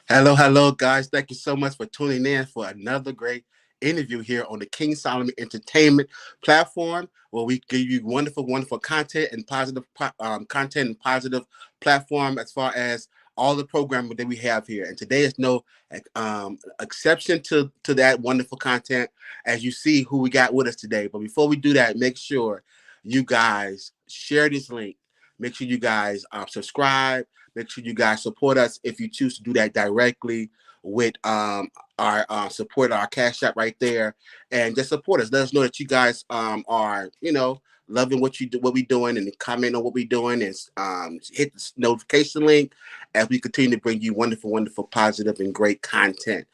Hello, hello, guys. Thank you so much for tuning in for another great interview here on the King Solomon Entertainment platform, where we give you wonderful, wonderful content and positive platform as far as all the programming that we have here. And today is no exception to that wonderful content, as you see who we got with us today. But before we do that, make sure you guys share this link. Make sure you guys subscribe. Make sure you guys support us if you choose to do that directly with our support, our Cash App right there, and just support us. Let us know that you guys are, loving what we're doing, and comment on what we're doing, and hit the notification link as we continue to bring you wonderful, wonderful, positive, and great content.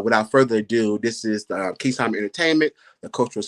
Without further ado, this is the King Solomon Entertainment, the Cultural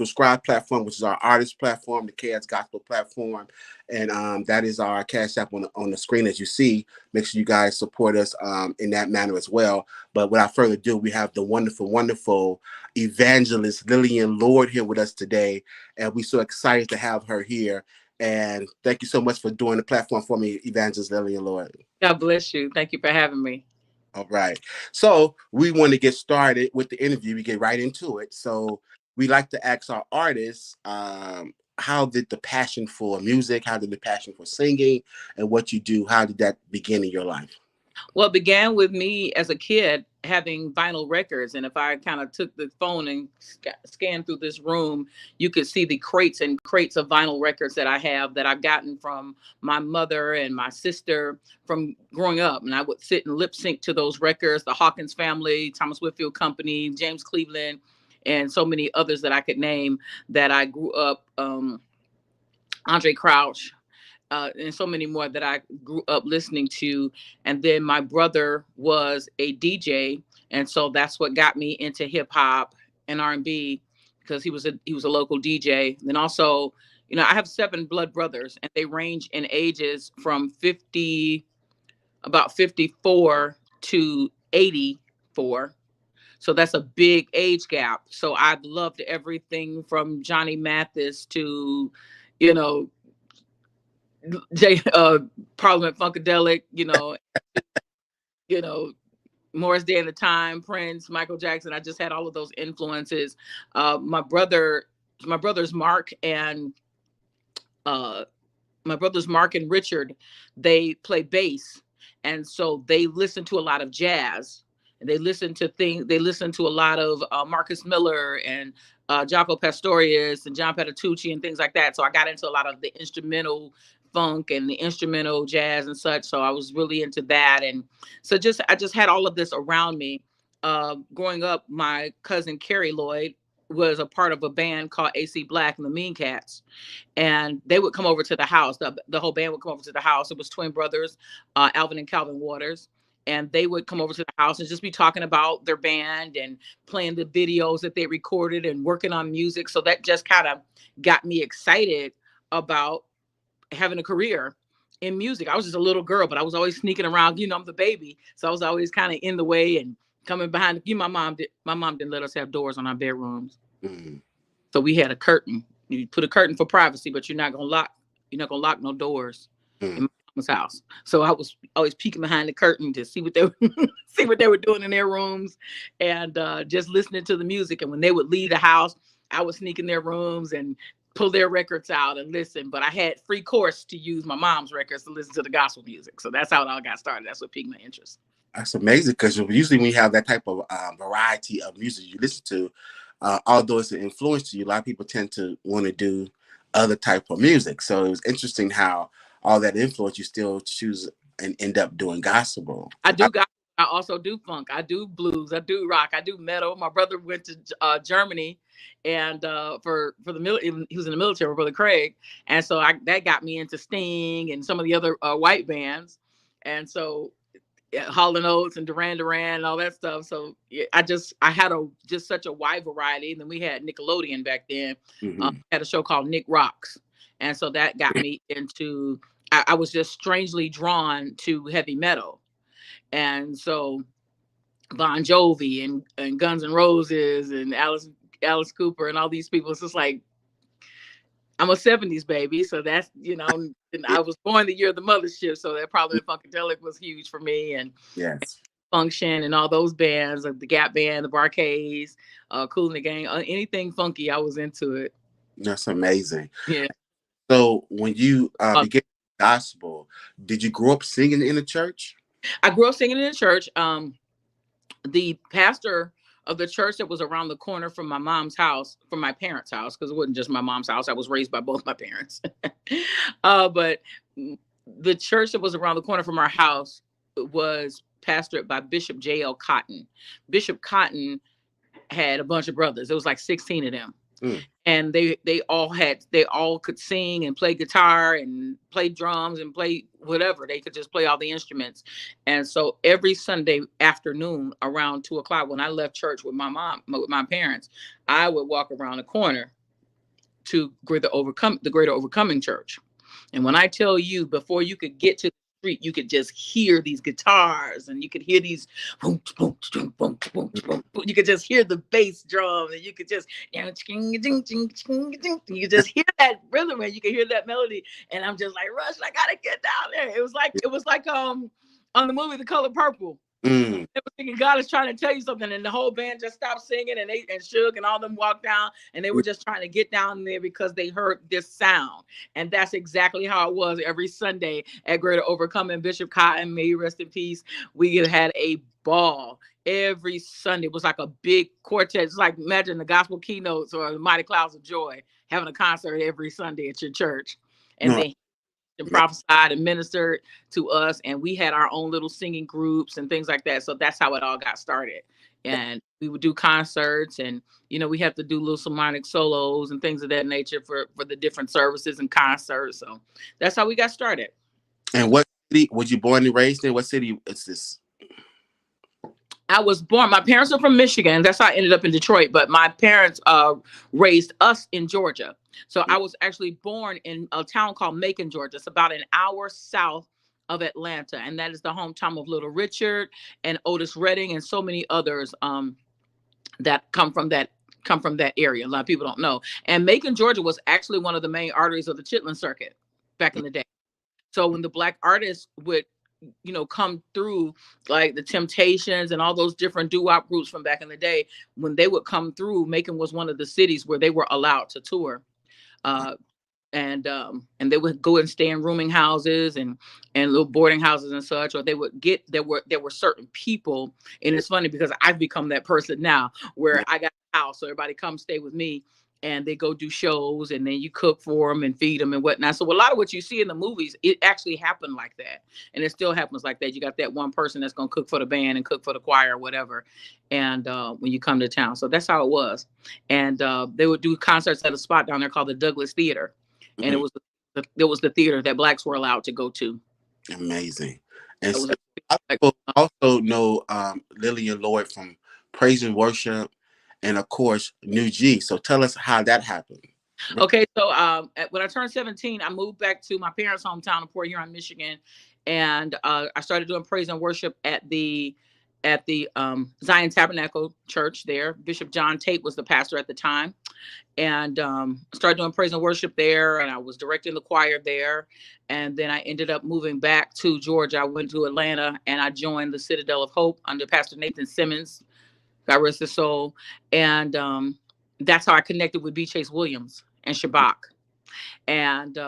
Scribe platform, which is our artist platform, the KS Gospel platform, and that is our Cash App on the screen as you see. Make sure you guys support us in that manner as well. But without further ado, we have the wonderful, wonderful evangelist Lillian Lloyd here with us today, and we're so excited to have her here. And thank you so much for doing the platform for me, Evangelist Lillian Lloyd. God bless you. Thank you for having me. All right. So we want to get started with the interview. We get right into it. So we like to ask our artists, how did the passion for music, how did the passion for singing and what you do, how did that begin in your life? Well, it began with me as a kid having vinyl records. And if I kind of took the phone and scanned through this room, you could see the crates and crates of vinyl records that I have that I've gotten from my mother and my sister from growing up. And I would sit and lip sync to those records, the Hawkins Family, Thomas Whitfield Company, James Cleveland, and so many others that I could name that I grew up, Andre Crouch, and so many more that I grew up listening to. And then my brother was a DJ, and so that's what got me into hip hop and R&B, because he was a local DJ. And then also, I have 7 blood brothers, and they range in ages from about 54 to 84. So that's a big age gap. So I've loved everything from Johnny Mathis to, Parliament Funkadelic, Morris Day and the Time, Prince, Michael Jackson. I just had all of those influences. My brothers Mark and Richard, they play bass, and so they listen to a lot of jazz, and they listen to a lot of Marcus Miller and Jaco Pastorius and John Patitucci and things like that. So I got into a lot of the instrumental funk and the instrumental jazz and such. So I was really into that. And so I just had all of this around me. Growing up, my cousin Carrie Lloyd was a part of a band called AC Black and the Mean Cats. And they would come over to the house. The whole band would come over to the house. It was twin brothers, Alvin and Calvin Waters. And they would come over to the house and just be talking about their band and playing the videos that they recorded and working on music. So that just kind of got me excited about having a career in music. I was just a little girl, but I was always sneaking around. I'm the baby, so I was always kind of in the way and coming behind. My mom didn't let us have doors on our bedrooms, so we had a curtain. You put a curtain for privacy, but you're not gonna lock no doors in my mom's house. So I was always peeking behind the curtain to see what they were doing in their rooms, and just listening to the music. And when they would leave the house, I would sneak in their rooms and pull their records out and listen. But I had free course to use my mom's records to listen to the gospel music. So that's how it all got started. That's what piqued my interest. That's amazing, because usually when you have that type of variety of music you listen to, although it's an influence to you, a lot of people tend to want to do other type of music. So it was interesting how all that influence you still choose and end up doing gospel. I do gospel. I also do funk. I do blues. I do rock. I do metal. My brother went to Germany, and for the military, he was in the military. My brother Craig, and so that got me into Sting and some of the other white bands, and so Hall and Oates and Duran Duran and all that stuff. So yeah, I had just such a wide variety. And then we had Nickelodeon back then. Had a show called Nick Rocks, and so that got me into. I was just strangely drawn to heavy metal. And so Bon Jovi and Guns N' Roses and Alice Alice Cooper and all these people. It's just like, I'm a 70s baby. So that's, and I was born the year of the mothership. So that probably Funkadelic was huge for me. And Yes. Function and all those bands, like the Gap Band, the Barcades, Kool and the Gang, anything funky, I was into it. That's amazing. Yeah. So when you began gospel, did you grow up singing in the church? I grew up singing in the church. The pastor of the church that was around the corner from my mom's house, from my parents' house, because it wasn't just my mom's house. I was raised by both my parents. But the church that was around the corner from our house was pastored by Bishop J.L. Cotton. Bishop Cotton had a bunch of brothers. It was like 16 of them. And they all could sing and play guitar and play drums and play whatever. They could just play all the instruments. And so every Sunday afternoon around 2:00, when I left church with my parents, I would walk around the corner to the Greater Overcoming Church. And when I tell you, before you could get to the street, you could just hear these guitars and you could hear these boom, boom, boom, boom, boom, boom. You could just hear the bass drum and you could just you could just hear that rhythm and you could hear that melody. And I'm just like, Rush, I gotta get down there. It was like on the movie The Color Purple. Mm. They were thinking God is trying to tell you something, and the whole band just stopped singing, and Suge and all them walked down, and they were just trying to get down there because they heard this sound. And that's exactly how it was every Sunday at Greater Overcoming. Bishop Cotton, may he rest in peace. We had a ball every Sunday. It was like a big quartet. It's like, imagine the gospel keynotes or the Mighty Clouds of Joy having a concert every Sunday at your church. And they prophesied and ministered to us, and we had our own little singing groups and things like that. So that's how it all got started. And we would do concerts, and we have to do little sermonic solos and things of that nature for the different services and concerts. So that's how we got started. And what city was you born and raised in? What city is this? I was born, my parents are from Michigan. That's how I ended up in Detroit. But my parents raised us in Georgia. So I was actually born in a town called Macon, Georgia. It's about an hour south of Atlanta. And that is the hometown of Little Richard and Otis Redding and so many others that come from that area. A lot of people don't know. And Macon, Georgia was actually one of the main arteries of the Chitlin Circuit back in the day. So when the Black artists would come through, like the Temptations and all those different doo-wop groups from back in the day, when they would come through, Macon was one of the cities where they were allowed to tour. And they would go and stay in rooming houses and little boarding houses and such, or they would there were certain people. And it's funny because I've become that person now where I got a house, so everybody come stay with me. And they go do shows, and then you cook for them and feed them and whatnot. So a lot of what you see in the movies, it actually happened like that. And it still happens like that. You got that one person that's going to cook for the band and cook for the choir or whatever. And when you come to town. So that's how it was. And they would do concerts at a spot down there called the Douglas Theater. And it was the theater that Blacks were allowed to go to. Amazing. And so people also know Lillian Lloyd from Praise and Worship, and of course, New G. So tell us how that happened. Okay, so when I turned 17, I moved back to my parents' hometown of Port Huron, Michigan, and I started doing praise and worship at the Zion Tabernacle Church there. Bishop John Tate was the pastor at the time, and started doing praise and worship there, and I was directing the choir there. And then I ended up moving back to Georgia. I went to Atlanta, and I joined the Citadel of Hope under Pastor Nathan Simmons, God rest his soul. And that's how I connected with B. Chase Williams and Shabak. And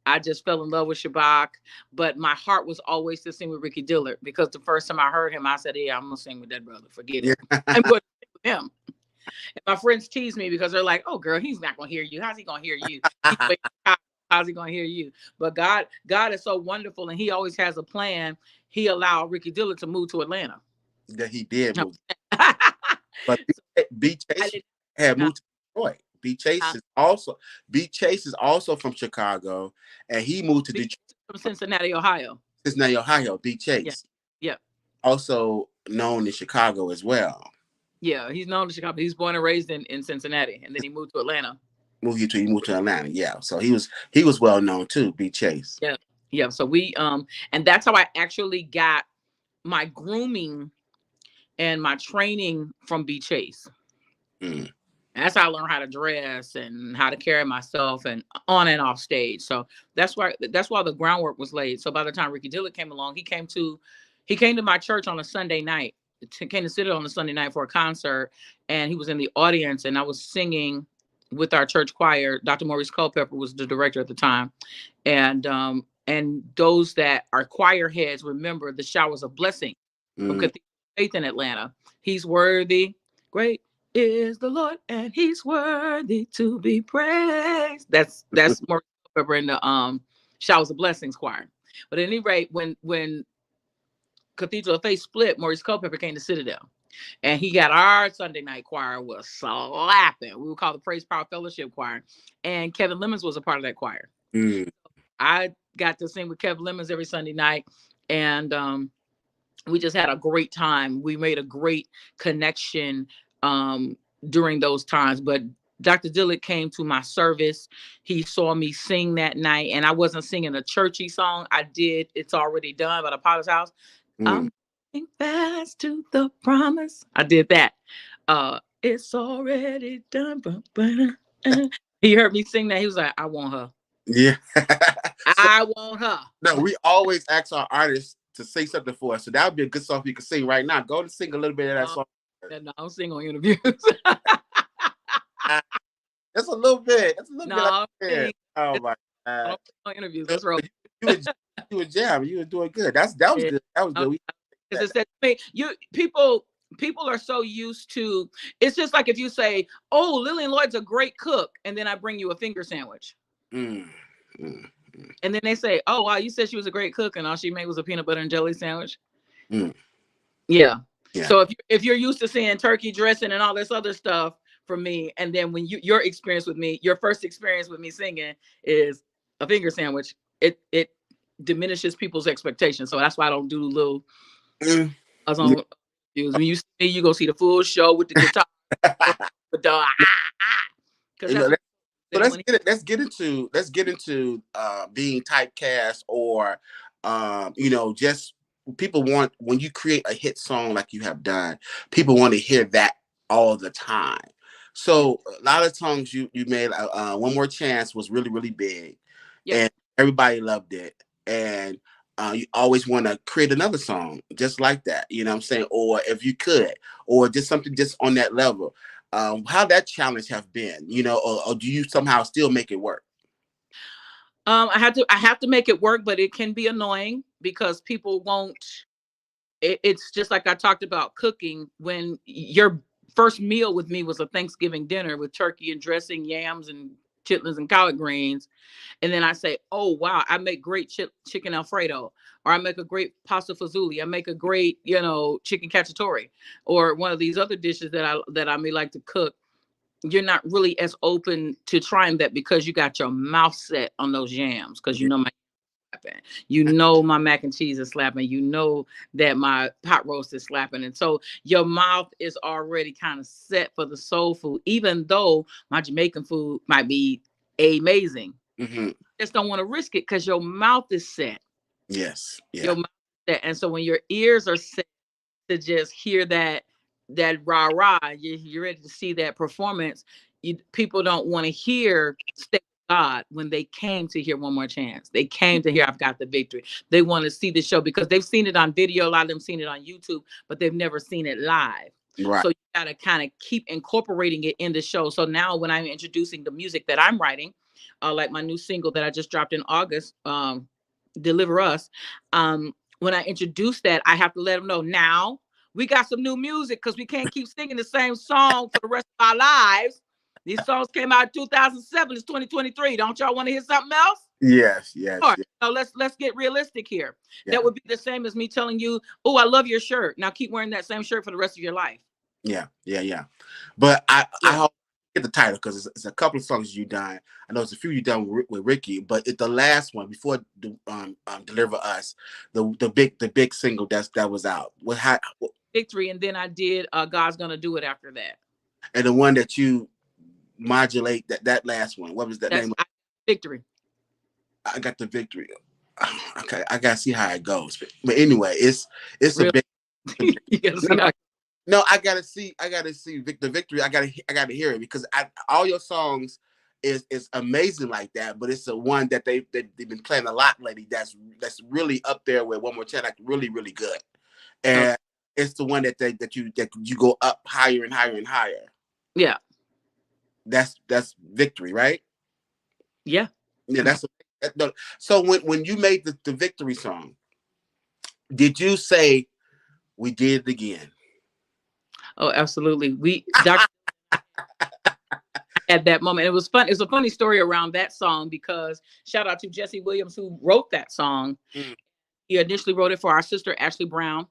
I just fell in love with Shabak. But my heart was always to sing with Ricky Dillard, because the first time I heard him, I said, yeah, I'm going to sing with that brother. Forget it. I'm going to sing with him. And my friends tease me because they're like, oh, girl, he's not going to hear you. How's he going to hear you? How's he going to hear you? But God is so wonderful, and he always has a plan. He allowed Ricky Dillard to move to Atlanta. That he did move. But B. Chase had moved to Detroit. B. Chase is also from Chicago, and he moved to Detroit from Cincinnati, Ohio. B. Chase. Yeah. Also known in Chicago as well. Yeah, he's known in Chicago. He's born and raised in Cincinnati, and then he moved to Atlanta. He moved to Atlanta. Yeah. So he was well known too, B. Chase. Yeah. So we and that's how I actually got my grooming and my training from B. Chase. And that's how I learned how to dress and how to carry myself and on and off stage. So that's why the groundwork was laid. So by the time Ricky Dillard came along, he came to my church on a Sunday night. Came to sit on a Sunday night for a concert, and he was in the audience, and I was singing with our church choir. Dr. Maurice Culpepper was the director at the time, and those that are choir heads remember the showers of blessing from Mm. Cathedral of Faith in Atlanta. He's worthy, great is the Lord, and He's worthy to be praised. That's Maurice Culpepper in the showers of blessings choir. But at any rate, when Cathedral of Faith split, Maurice Culpepper came to Citadel. And he got our Sunday night choir was slapping. We would call the Praise Power Fellowship Choir. And Kevin Lemons was a part of that choir. Mm. I got to sing with Kevin Lemons every Sunday night. And we just had a great time. We made a great connection during those times. But Dr. Dillard came to my service. He saw me sing that night. And I wasn't singing a churchy song. I did It's Already Done by the Potter's House. Mm. I'm going fast to the promise. I did that. It's already done. He heard me sing that. He was like, I want her. Yeah. So, I want her. no, we always ask our artists to sing something for us. So that would be a good song you can sing right now. Go and sing a little bit of that song. No, I don't sing on interviews. That's a little bit. That's a little No, bit. Oh my I God. don't sing on interviews. That's right. You were jamming. You were doing good. That was good. That was good. Because it said people are so used to, it's just like if you say, oh, Lillian Lloyd's a great cook, and then I bring you a finger sandwich. Mm. Mm. And then they say, oh wow, you said she was a great cook and all she made was a peanut butter and jelly sandwich. Mm. Yeah. Yeah. So if you're used to seeing turkey dressing and all this other stuff from me, and then when your experience with me, your first experience with me singing is a finger sandwich, it diminishes people's expectations. So that's why I don't do little us on when you see me, you go see the full show with the guitar. Because You know, that's so let's get into being typecast or just people want when you create a hit song like you have done, people want to hear that all the time. So a lot of songs you made, One More Chance was really, really big. Yep. And everybody loved it. And you always want to create another song just like that, you know what I'm saying? Or if you could, or just something just on that level. How that challenge have been, or do you somehow still make it work? I have to make it work, but it can be annoying because people won't. It's just like I talked about cooking. When your first meal with me was a Thanksgiving dinner with turkey and dressing, yams and chitlins and collard greens, and then I say, "Oh wow, I make great chicken Alfredo, or I make a great pasta fazouli, I make a great chicken cacciatore, or one of these other dishes that I may like to cook." You're not really as open to trying that because you got your mouth set on those yams because Yeah. my my mac and cheese is slapping, that my pot roast is slapping, and so your mouth is already kind of set for the soul food, even though my Jamaican food might be amazing. Mm-hmm. Just don't want to risk it because your mouth is set. Yes. Yeah. Your mouth is set. And so when your ears are set to just hear that rah rah, you're ready to see that performance. People don't want to hear "Stay with God" when they came to hear One More Chance. They came to hear "I've Got the Victory." They want to see the show because they've seen it on video. A lot of them seen it on YouTube, but they've never seen it live. Right. So you got to kind of keep incorporating it in the show. So now when I'm introducing the music that I'm writing, like my new single that I just dropped in August, "Deliver Us," when I introduce that, I have to let them know now we got some new music because we can't keep singing the same song for the rest of our lives. These songs came out in 2007. It's 2023. Don't y'all want to hear something else? Yes. Yes. All right. Yes. So let's get realistic here. Yeah. That would be the same as me telling you, "Oh, I love your shirt. Now keep wearing that same shirt for the rest of your life." Yeah. Yeah. Yeah. But I hope get the title because it's a couple of songs you done. I know it's a few you done with Ricky, but it's the last one before "Deliver Us," the big single that was out. Victory, and then I did "God's Gonna Do It" after that. And the one that you modulate that last one. What was that name? Victory. I Got the Victory. Okay, I gotta see how it goes. But anyway, it's really? You gotta see how No, I gotta see the victory. I gotta hear it because all your songs is amazing like that. But it's the one that they've been playing a lot lately. That's really up there with One More Time, like really really good. Oh, And it's the one that you go up higher and higher and higher. yeah, That's victory, right? yeah. Yeah, so when you made the victory song, did you say we did it again? Oh, absolutely. We Dr. At that moment, it was fun. It's a funny story around that song because shout out to Jesse Williams who wrote that song. Mm, He initially wrote it for our sister Ashley Brown,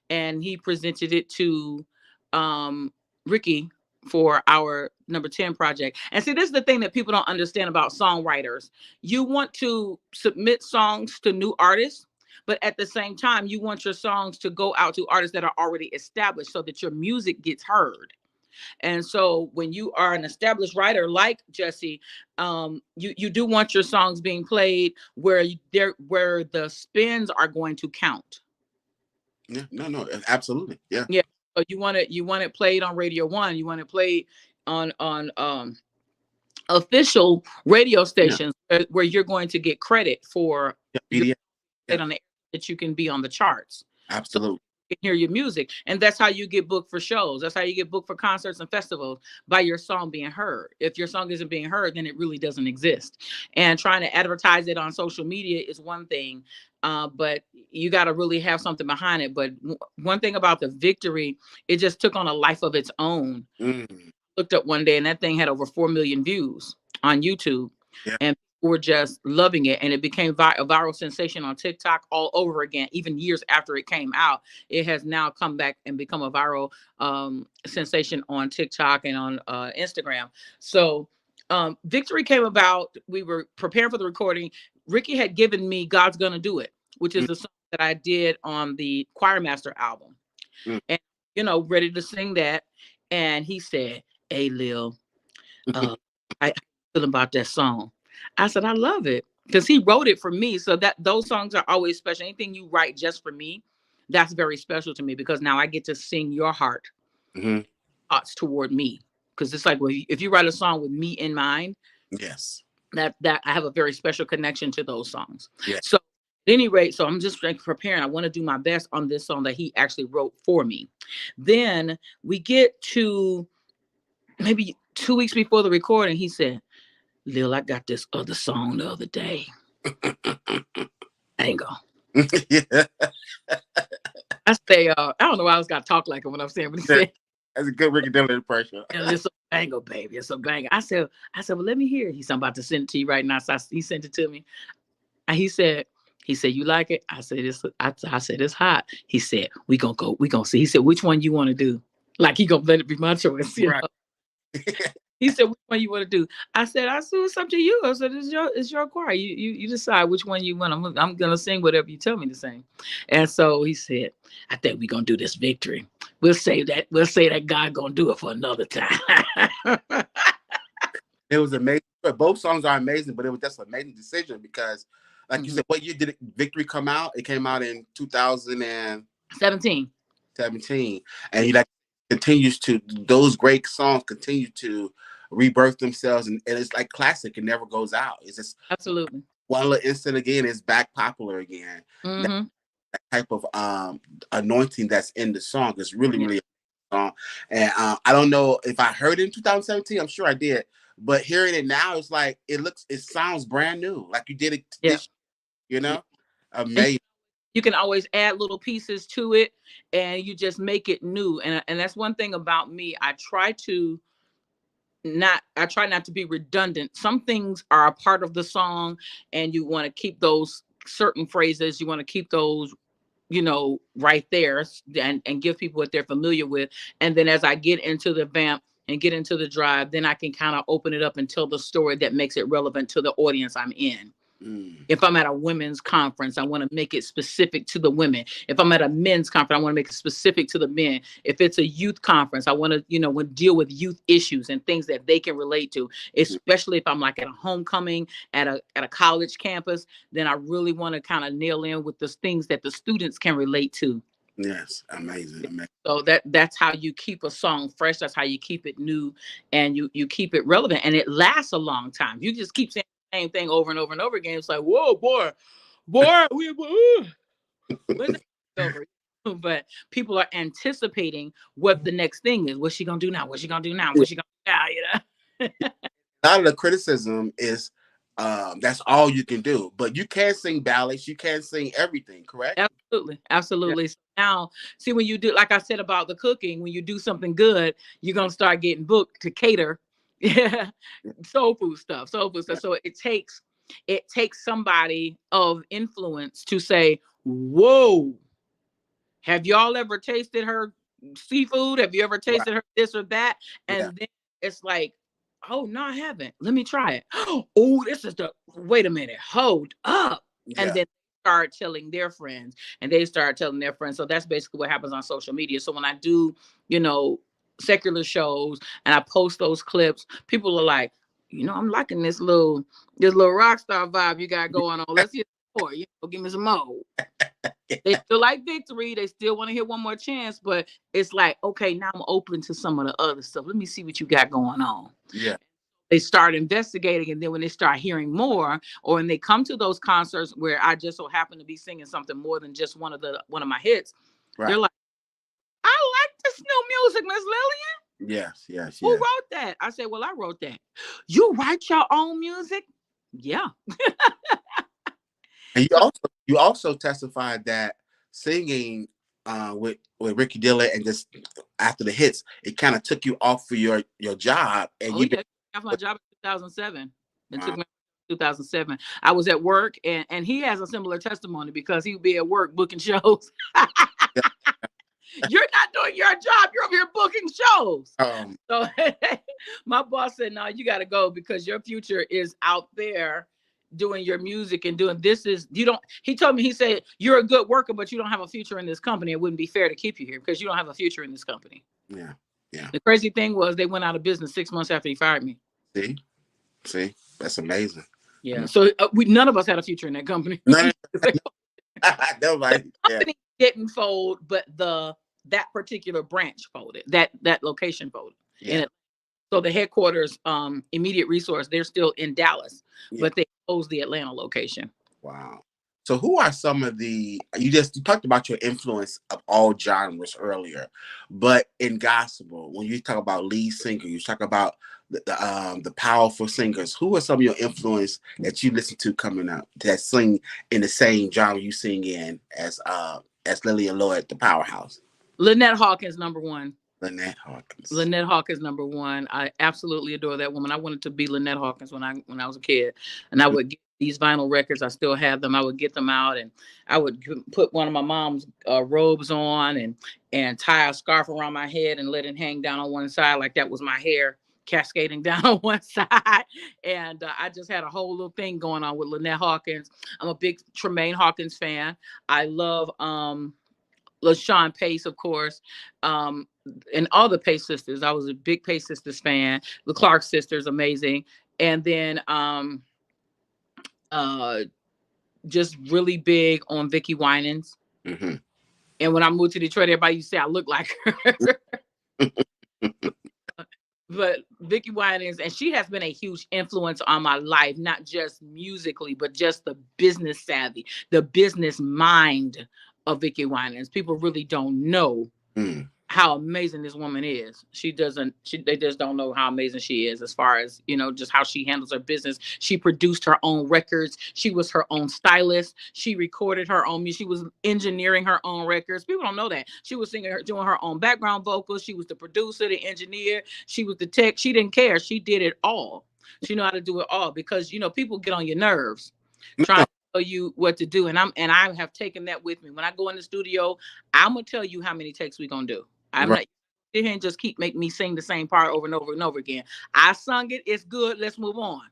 and he presented it to um, Ricky for our number 10 project. And see, this is the thing that people don't understand about songwriters. You want to submit songs to new artists, but at the same time, you want your songs to go out to artists that are already established so that your music gets heard. And so when you are an established writer like Jesse, you do want your songs being played where the spins are going to count. yeah, no, absolutely, yeah, Yeah. So you want it played on Radio One. You want it played on official radio yeah, stations where you're going to get credit for yeah, your media, yeah, played on the air that you can be on the charts. So absolutely, you can hear your music. And that's how you get booked for shows. That's how you get booked for concerts and festivals by your song being heard. If your song isn't being heard, then it really doesn't exist. And trying to advertise it on social media is one thing. But you got to really have something behind it. But one thing about the victory, it just took on a life of its own. mm, Looked up one day and that thing had over 4 million views on YouTube, yeah, and people were just loving it. And it became a viral sensation on TikTok all over again. Even years after it came out, it has now come back and become a viral sensation on TikTok and on Instagram. So victory came about. We were preparing for the recording. Ricky had given me God's Gonna Do It, which is mm, the song that I did on the Choir Master album, mm. and ready to sing that. And he said, "Hey, Lil, I feel about that song." I said, "I love it," because he wrote it for me. So that those songs are always special. Anything you write just for me, that's very special to me because now I get to sing your heart Mhm. thoughts toward me. Because it's like if you write a song with me in mind, Yes, that I have a very special connection to those songs. yeah, So at any rate, so I'm just like preparing. I want to do my best on this song that he actually wrote for me. Then we get to maybe 2 weeks before the recording. He said, "Lil, I got this other song the other day. I ain't gonna." yeah. I say, I don't know why I was gonna talk like him when I'm saying, but he said, That's a good Ricky Dillard impression. "And it's a banger, baby. It's a banger." I said, "Well, let me hear it." He said, "I'm about to send it to you right now." So he sent it to me. And he said, "You like it?" I said, I said, "It's hot." He said, we gonna see." He said, "Which one you want to do?" Like he gonna let it be my choice, Right. He said, "Which one you want to do?" I said, "It's up to you." I said, it's your choir. You decide which one you want. I'm gonna sing whatever you tell me to sing." And so he said, "I think we're gonna do this victory. We'll say that. We'll say that God gonna do it for another time." It was amazing. But both songs are amazing, but it was just an amazing decision because, like you Mhm. said, what year did Victory come out? It came out in 2017, 17. and Yeah, he like continues to those great songs continue to rebirth themselves, and it's like classic. It never goes out. It's just absolutely. one little instant again, it's back popular again. Hmm. That type of anointing that's in the song is really Yeah, really a song. And I don't know if I heard it in 2017. I'm sure I did, but hearing it now, it's like it sounds brand new, like you did it yeah, this, you yeah. know, And amazing. you can always add little pieces to it, and you just make it new. And that's one thing about me. I try not to be redundant. Some things are a part of the song, and you want to keep those certain phrases. You want to keep those, right there, and give people what they're familiar with. And then as I get into the vamp and get into the drive, then I can kind of open it up and tell the story that makes it relevant to the audience I'm in. Mm. If I'm at a women's conference, I want to make it specific to the women. If I'm at a men's conference, I want to make it specific to the men. If it's a youth conference, I want to, deal with youth issues and things that they can relate to, especially if I'm like at a homecoming at a college campus, then I really want to kind of nail in with the things that the students can relate to. Yes, amazing, amazing. So that's how you keep a song fresh. That's how you keep it new, and you keep it relevant, and it lasts a long time. You just keep saying the same thing over and over and over again. It's like, whoa, boy, when's that over? But people are anticipating what the next thing is. What's she gonna do now? What's she gonna do now? Yeah. What's she gonna do now? You know. A lot of the criticism is that's all you can do, but you can sing ballads, you can sing everything, correct? Absolutely, Yeah. absolutely. So now, see, when you do, like I said about the cooking, when you do something good, you're gonna start getting booked to cater, yeah, soul food stuff, soul food stuff. Yeah. So it takes somebody of influence to say, "Whoa, have y'all ever tasted her seafood? Have you ever Right. tasted her this or that?" Yeah. And then it's like, "Oh no, I haven't. Let me try it. Oh, this is the wait a minute, hold up." And Yeah. then start telling their friends, and they start telling their friends. So that's basically what happens on social media. So when I do, you know, secular shows and I post those clips, people are like, I'm liking this little rock star vibe you got going on. Let's hear more. Give me some more. They still like victory. They still want to hear one more chance, but it's like, okay, now I'm open to some of the other stuff. Let me see what you got going on. Yeah. They start investigating, and then when they start hearing more, or when they come to those concerts where I just so happen to be singing something more than just one of my hits, they're Right. like, I like this new music, Miss Lillian. Yes, yes, Who yes. wrote that? I said, well, I wrote that. You write your own music? Yeah. And you So also you also testified that singing with Ricky Dillard and just after the hits, it kind of took you off for your job, and oh you've been yeah, I got my job in 2007. It took uh, me 2007. I was at work, and he has a similar testimony because he would be at work booking shows. yeah, You're not doing your job. You're over here booking shows. um, So my boss said, "No, you got to go because your future is out there doing your music and doing this. Is you don't." He told me, he said, "You're a good worker, but you don't have a future in this company. It wouldn't be fair to keep you here because you don't have a future in this company." yeah, yeah. The crazy thing was they went out of business 6 months after he fired me. See, see, that's amazing. Yeah. So we none of us had a future in that company. None The nobody. Yeah, company didn't fold, but that particular branch folded. That location folded. yeah, And so the headquarters, immediate resource, they're still in Dallas, yeah. but they closed the Atlanta location. Wow. So who are some of you talked about your influence of all genres earlier, but in gospel, when you talk about lead singer, you talk about the powerful singers. Who are some of your influence that you listen to coming up that sing in the same genre you sing in as Lillian Lloyd, the powerhouse? Lynette Hawkins, number one. Lynette Hawkins. Lynette Hawkins, number one. I absolutely adore that woman. I wanted to be Lynette Hawkins when I was a kid, and I would get these vinyl records. I still have them. I would get them out, and I would put one of my mom's robes on, and tie a scarf around my head and let it hang down on one side like that was my hair cascading down on one side. And I just had a whole little thing going on with Lynette Hawkins. I'm a big Tremaine Hawkins fan. I love LaShawn Pace, of course, um, and all the Pace sisters. I was a big Pace sisters fan. The Clark sisters, amazing. And then uh, just really big on Vicky Winans. Mm-hmm. And when I moved to Detroit, everybody used to say I look like her. But Vicky Winans, and she has been a huge influence on my life, not just musically, but just the business savvy, the business mind of Vicky Winans. People really don't know Mm. how amazing this woman is. They just don't know how amazing she is as far as, just how she handles her business. She produced her own records. She was her own stylist. She recorded her own music. She was engineering her own records. People don't know that. She was doing her own background vocals. She was the producer, the engineer. She was the tech. She didn't care. She did it all. She knew how to do it all because, people get on your nerves trying No, to tell you what to do. And I have taken that with me. When I go in the studio, I'm gonna tell you how many takes we're gonna do. I'm right. not sit here and just keep making me sing the same part over and over and over again. I sung it, it's good, let's move on.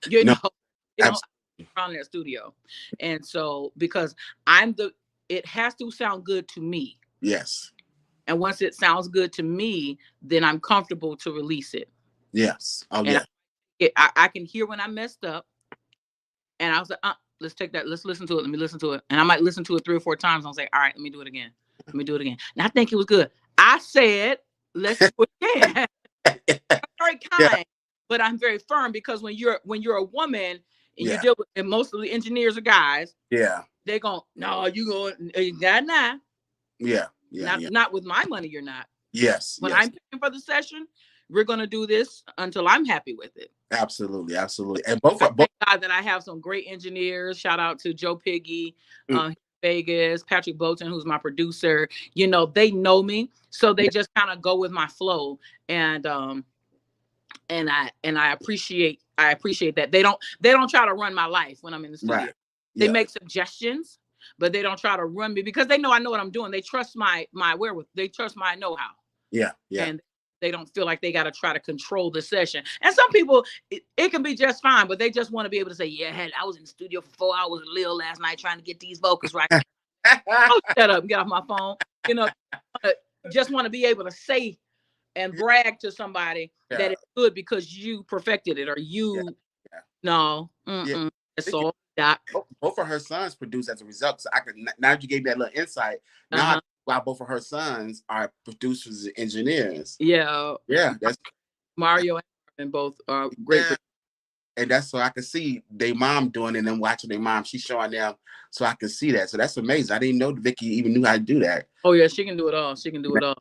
You No, know, you know, absolutely. around that studio. And so because it has to sound good to me. Yes. And once it sounds good to me, then I'm comfortable to release it. Yes. Oh And yeah. I can hear when I messed up. And I was like, let's take that, let's listen to it. Let me listen to it. And I might listen to it 3 or 4 times. I'll say, all right, let me do it again. Let me do it again. And I think it was good. I said, let's do it again. Very Yeah. kind, but I'm very firm because when you're a woman and you Yeah. deal with, and most of the engineers are guys, Yeah. they're going, no, you going, nah. Yeah. Yeah. Yeah. Not with my money, you're not. Yes. When Yes. I'm paying for the session, we're gonna do this until I'm happy with it. Absolutely. Absolutely. And both I are both. thank God that I have some great engineers. Shout out to Joe Piggy, Mm, Vegas, Patrick Bolton, who's my producer. You know, they know me, so they yeah. just kind of go with my flow, and I appreciate that they don't try to run my life when I'm in the Right. studio. They Yeah. make suggestions, but they don't try to run me because they know I know what I'm doing. They trust my wherewithal. They trust my know-how, Yeah. Yeah. and they don't feel like they got to try to control the session. And some people, it can be just fine, but they just want to be able to say, yeah, I was in the studio for 4 hours with Lil last night trying to get these vocals right. Oh, shut up and get off my phone. You know, just want to be able to say and brag to somebody that Yeah. it's good because you perfected it, or Yeah. you Yeah. no, Yeah. it's all that. Both of her sons produced as a result. So I could now that you gave me that little insight. Now Uh-huh. why both of her sons are producers and engineers. Yeah, Yeah, that's Mario and both are great. yeah. And that's so I can see their mom doing it and them watching their mom. She's showing them so I can see that. So that's amazing. I didn't know Vicky even knew how to do that. Oh yeah, she can do it all. She can do it all.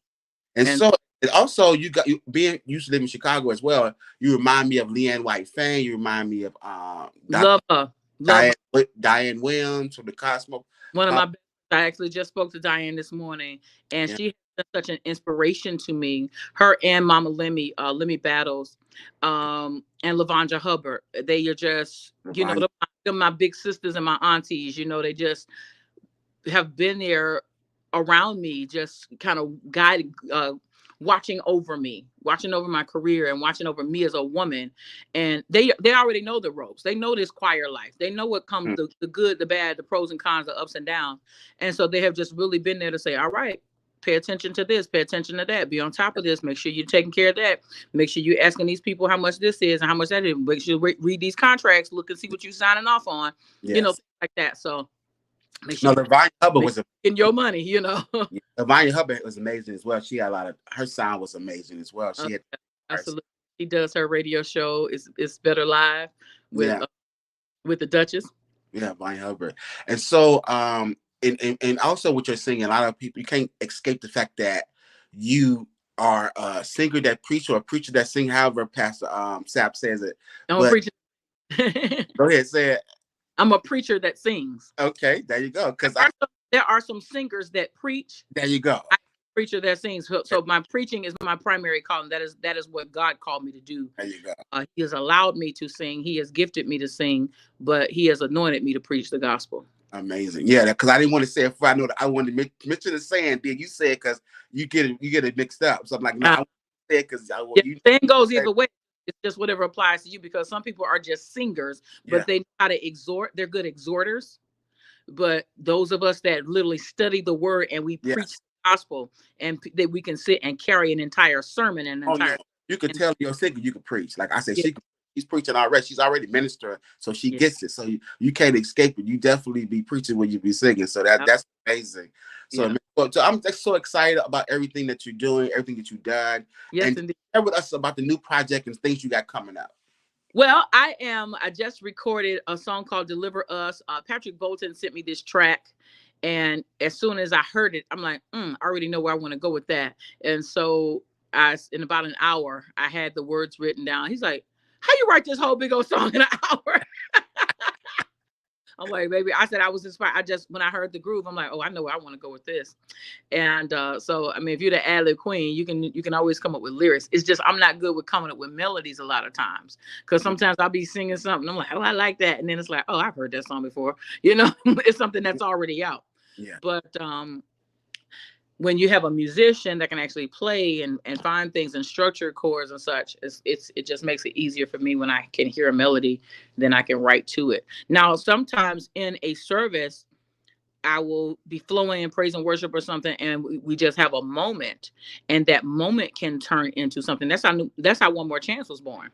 And And so and also you got you being used to live in Chicago as well. You remind me of Leanne White Fang. You remind me of love her. Love Diane her. Diane Williams from the Cosmo. One of Uh, my best, I actually just spoke to Diane this morning, and yeah, she has been such an inspiration to me. Her and Mama Lemmy, Lemmy Battles, and Lavonda Hubbard. They are just, Ravanya. they're my big sisters and my aunties. You know, they just have been there around me, just kind of guiding, watching over me, watching over my career, and watching over me as a woman. And they already know the ropes. They know this choir life. They know what comes, Mm, the good, the bad, the pros and cons, the ups and downs. And so they have just really been there to say, all right, pay attention to this, pay attention to that, be on top of this, make sure you're taking care of that, make sure you're asking these people how much this is and how much that is, make sure you read these contracts, look and see what you're signing off on, yes. things like that. So make sure No, you Lavanya Hubbard make was a in your money. Lavanya Hubbard was amazing as well. She had a lot of her sound was amazing as well. Uh, She had Absolutely. She does her radio show. It's Better Live yeah, with the Duchess. yeah, Lavanya Hubbard. And so and also what you're singing, a lot of people you can't escape the fact that you are a singer that preach or a preacher that sing, however Pastor Sap says it. I'm a But preacher. go ahead, say it. I'm a preacher that sings. Okay, there you go. Because There are some singers that preach. there you go. I'm a preacher that sings. So my preaching is my primary calling. That is what God called me to do. There you go. He has allowed me to sing. He has gifted me to sing, but He has anointed me to preach the gospel. Amazing. Yeah, because I didn't want to say it before I know that I wanted to mention the saying, did you say it because you get it mixed up. So I'm like, no, I want to say it because the saying goes either way. It's just whatever applies to you, because some people are just singers, but they know how to exhort. They're good exhorters. But those of us that literally study the word and we preach the gospel, and that we can sit and carry an entire sermon and entire. You could tell your singer you could preach. Like I said, Yeah. she's preaching already. She's already ministering, so she Yeah. gets it. So you can't escape it. You definitely be preaching when you be singing. So that's amazing. So, so I'm just so excited about everything that you're doing, everything that you've done. Yes, and indeed. share with us about the new project and things you got coming up. Well, I just recorded a song called Deliver Us. Patrick Bolton sent me this track, and as soon as I heard it, I'm like, I already know where I want to go with that. And so in about an hour, I had the words written down. He's like, how you write this whole big old song in an hour? I'm like, baby, I said I was inspired. When I heard the groove, I'm like, oh, I know where I want to go with this. And so, I mean, if you're the ad-lib queen, you can always come up with lyrics. It's just, I'm not good with coming up with melodies a lot of times. Because sometimes I'll be singing something. I'm like, oh, I like that. And then it's like, oh, I've heard that song before. It's something that's already out. Yeah. But when you have a musician that can actually play and find things and structure chords and such, it just makes it easier for me when I can hear a melody, then I can write to it. Now, sometimes in a service, I will be flowing in praise and worship or something, and we just have a moment, and that moment can turn into something. That's how One More Chance was born.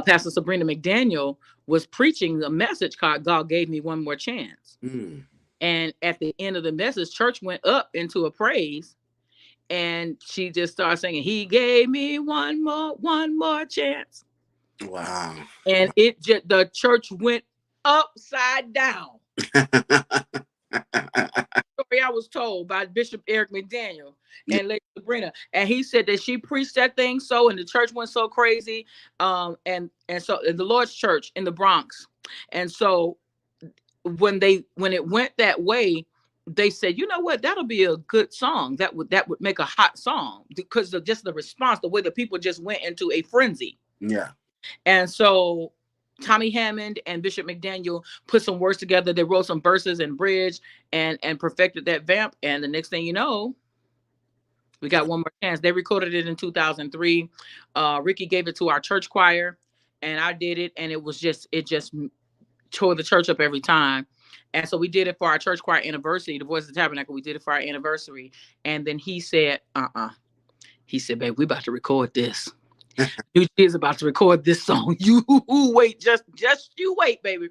Pastor Sabrina McDaniel was preaching the message called God Gave Me One More Chance. And at the end of the message, church went up into a praise, and she just started singing, "He gave me one more chance." Wow. And it just, the church went upside down. Story I was told by Bishop Eric McDaniel Yeah. and Lady Sabrina, and he said that she preached that thing so, and the church went so crazy, and so in the Lord's Church in the Bronx, and so when it went that way, they said, you know what, that'll be a good song. That would make a hot song because of just the response, the way the people just went into a frenzy. Yeah. And so Tommy Hammond and Bishop McDaniel put some words together. They wrote some verses and bridge and perfected that vamp. And the next thing you know, we got one more chance. They recorded it in 2003. Ricky gave it to our church choir, and I did it, and it just tore the church up every time. And so we did it for our church choir anniversary, the Voice of the Tabernacle. We did it for our anniversary. And then he said, he said, babe, we about to record this. You is about to record this song. You wait, just you wait, baby.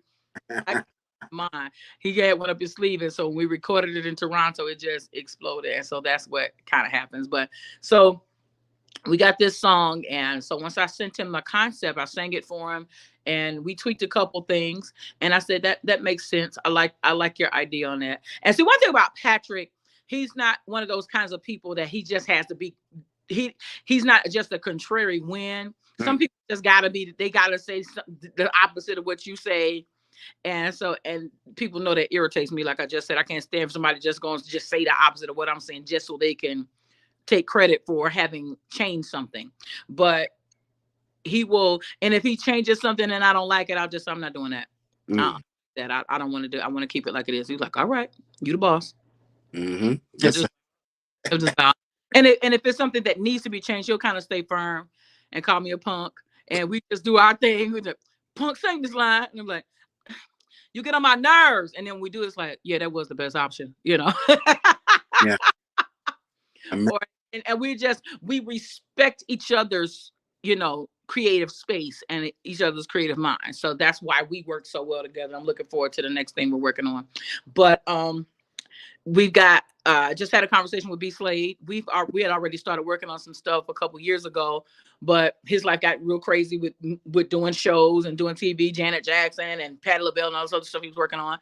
I got mine. He had one up his sleeve, and so when we recorded it in Toronto, it just exploded. And so that's what kind of happens. But so we got this song, and so once I sent him the concept, I sang it for him, and we tweaked a couple things, and I said that makes sense. I like your idea on that. And see, one thing about Patrick, he's not one of those kinds of people that he just has to be. He's not just a contrary win. Some people just gotta be. They gotta say the opposite of what you say, and so and people know that irritates me. Like I just said, I can't stand for somebody just going to just say the opposite of what I'm saying just so they can take credit for having changed something. But he will, and if he changes something and I don't like it, I'm not doing that. Mm. That I don't want to do. I want to keep it like it is. He's like, all right, you the boss. Mm-hmm. He'll Yes. he'll just bow. And if it's something that needs to be changed, he'll kind of stay firm and call me a punk. And we just do our thing. We just, punk, sing this line. And I'm like, you get on my nerves. And then we do, it's like, yeah, that was the best option, you know. Yeah. Or and we respect each other's, creative space and each other's creative minds. So that's why we work so well together. I'm looking forward to the next thing we're working on. But we've got just had a conversation with B Slade. We had already started working on some stuff a couple years ago, but his life got real crazy with doing shows and doing TV, Janet Jackson and Patti LaBelle and all this other stuff he was working on,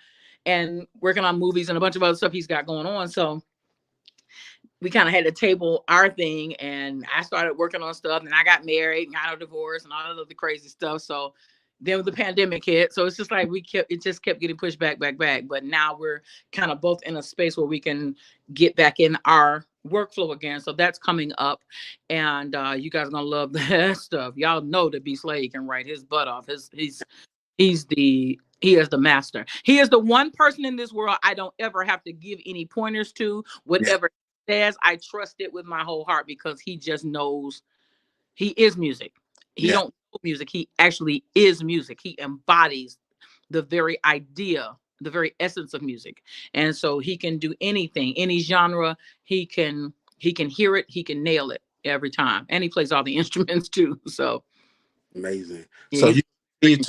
and working on movies and a bunch of other stuff he's got going on. So we kind of had to table our thing, and I started working on stuff, and I got married and got a divorce and all of the crazy stuff. So then the pandemic hit. So it's just like it just kept getting pushed back. But now we're kind of both in a space where we can get back in our workflow again. So that's coming up. And you guys are gonna love that stuff. Y'all know that B Slade can write his butt off. He is the master. He is the one person in this world I don't ever have to give any pointers to. Yeah. Whatever he says, I trust it with my whole heart because he just knows. He is music. He Yeah. don't know music. He actually is music. He embodies the very idea, the very essence of music. And so he can do anything, any genre. He can hear it. He can nail it every time. And he plays all the instruments too. So Amazing. yeah, So you continue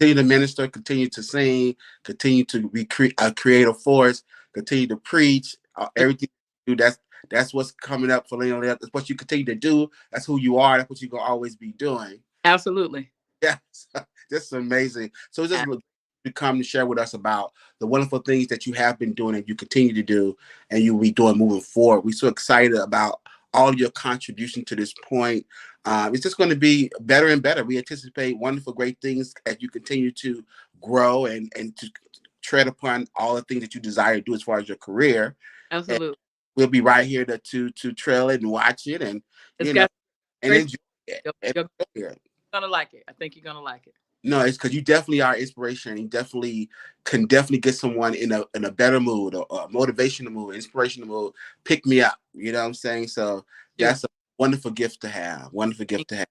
to minister, continue to sing, continue to be a creative force, continue to preach, everything you do. That's what's coming up for Lillian. That's what you continue to do. That's who you are. That's what you're gonna always be doing. absolutely. Yes, this is amazing. So just to come to share with us about the wonderful things that you have been doing and you continue to do and you'll be doing moving forward. We're so excited about all of your contribution to this point. It's just going to be better and better. We anticipate wonderful, great things as you continue to grow and to tread upon all the things that you desire to do as far as your career. And Absolutely. we'll be right here to trail it and watch it and It's got and great. enjoy it. You're Enjoy it. gonna like it. I think you're gonna like it. No, it's because you definitely are inspiration. You definitely can get someone in a better mood or a motivational mood, inspirational mood. Pick me up. You know what I'm saying? So Yeah. that's a wonderful gift to have. Wonderful gift to have.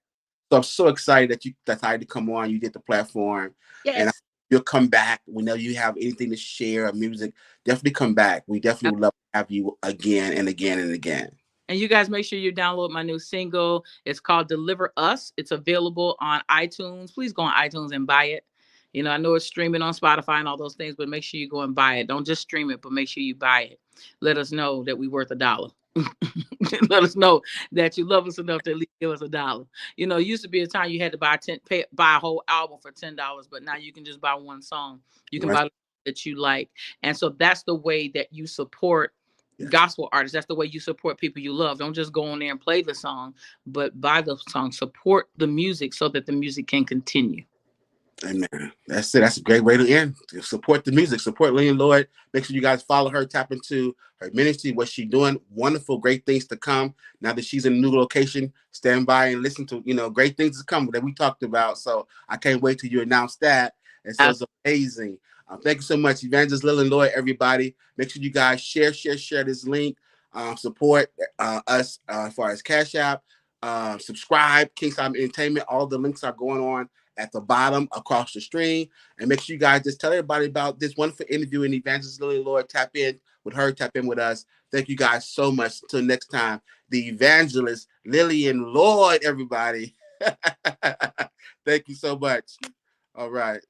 So I'm so excited that you decided to come on. You did the platform, and Yes. you'll come back whenever you have anything to share or music. Definitely come back. We definitely would love to have you again and again and again. And you guys make sure you download my new single. It's called Deliver Us. It's available on iTunes. Please go on iTunes and buy it. You know, I know it's streaming on Spotify and all those things, but make sure you go and buy it. Don't just stream it, but make sure you buy it. Let us know that we worth $1. Let us know that you love us enough to at least give us $1. You know, it used to be a time you had to buy a whole album for $10, but now you can just buy one song. You can Right. buy the that you like, and so that's the way that you support Yes. gospel artists. That's the way you support people you love. Don't just go on there and play the song, but buy the song. Support the music so that the music can continue. Amen. That's it. That's a great way to end. Support the music. Support Lillian Lloyd. Make sure you guys follow her. Tap into her ministry. What she's doing. Wonderful, great things to come. Now that she's in a new location, stand by and listen to great things to come that we talked about. So I can't wait till you announce that. And so it's amazing. Thank you so much, Evangelist Lillian Lloyd. Everybody, make sure you guys share this link. Support us as far as Cash App. Subscribe, King Simon Entertainment. All the links are going on at the bottom across the stream. And make sure you guys just tell everybody about this wonderful interview and Evangelist Lillian Lloyd. Tap in with her, tap in with us. Thank you guys so much. Until next time, the Evangelist Lillian Lloyd, everybody. Thank you so much. All right.